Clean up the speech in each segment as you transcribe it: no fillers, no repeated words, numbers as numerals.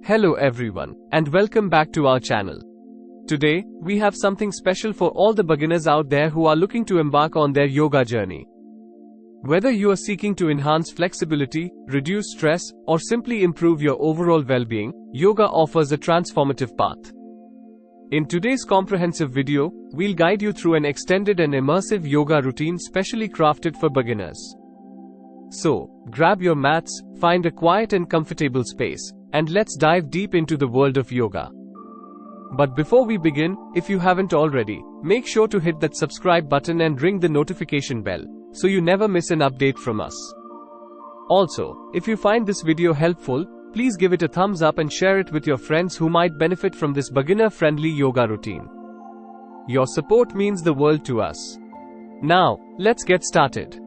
Hello everyone, and welcome back to our channel. Today, we have something special for all the beginners out there who are looking to embark on their yoga journey. Whether you are seeking to enhance flexibility, reduce stress, or simply improve your overall well-being, yoga offers a transformative path. In today's comprehensive video, we'll guide you through an extended and immersive yoga routine specially crafted for beginners. So, grab your mats, find a quiet and comfortable space, and let's dive deep into the world of yoga. But before we begin, if you haven't already, make sure to hit that subscribe button and ring the notification bell, so you never miss an update from us. Also, if you find this video helpful, please give it a thumbs up and share it with your friends who might benefit from this beginner-friendly yoga routine. Your support means the world to us. Now, let's get started.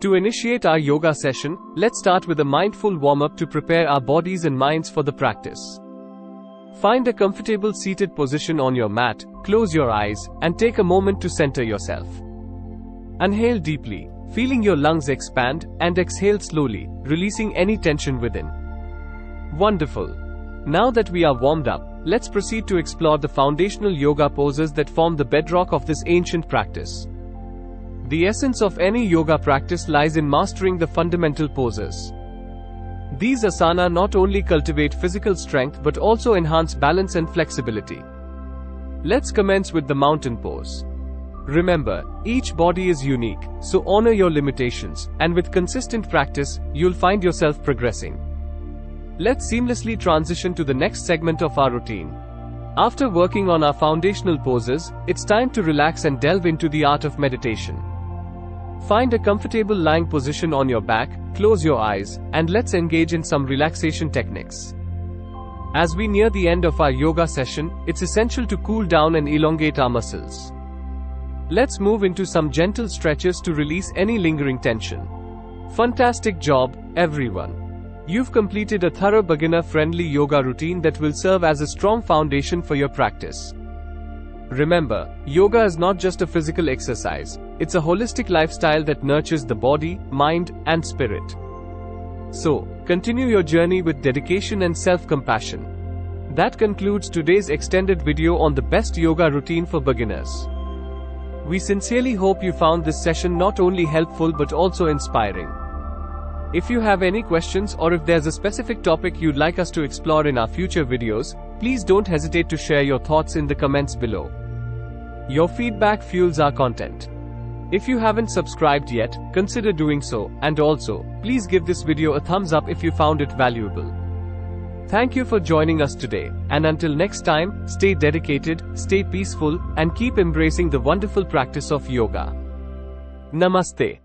To initiate our yoga session, let's start with a mindful warm-up to prepare our bodies and minds for the practice. Find a comfortable seated position on your mat, close your eyes, and take a moment to center yourself. Inhale deeply, feeling your lungs expand, and exhale slowly, releasing any tension within. Wonderful. Now that we are warmed up, let's proceed to explore the foundational yoga poses that form the bedrock of this ancient practice. The essence of any yoga practice lies in mastering the fundamental poses. These asana not only cultivate physical strength but also enhance balance and flexibility. Let's commence with the mountain pose. Remember, each body is unique, so honor your limitations, and with consistent practice, you'll find yourself progressing. Let's seamlessly transition to the next segment of our routine. After working on our foundational poses, it's time to relax and delve into the art of meditation. Find a comfortable lying position on your back, close your eyes, and let's engage in some relaxation techniques. As we near the end of our yoga session, it's essential to cool down and elongate our muscles. Let's move into some gentle stretches to release any lingering tension. Fantastic job, everyone! You've completed a thorough beginner-friendly yoga routine that will serve as a strong foundation for your practice. Remember, yoga is not just a physical exercise, it's a holistic lifestyle that nurtures the body, mind, and spirit. So, continue your journey with dedication and self-compassion. That concludes today's extended video on the best yoga routine for beginners. We sincerely hope you found this session not only helpful but also inspiring. If you have any questions or if there's a specific topic you'd like us to explore in our future videos, please don't hesitate to share your thoughts in the comments below. Your feedback fuels our content. If you haven't subscribed yet, consider doing so, and also, please give this video a thumbs up if you found it valuable. Thank you for joining us today, and until next time, stay dedicated, stay peaceful, and keep embracing the wonderful practice of yoga. Namaste.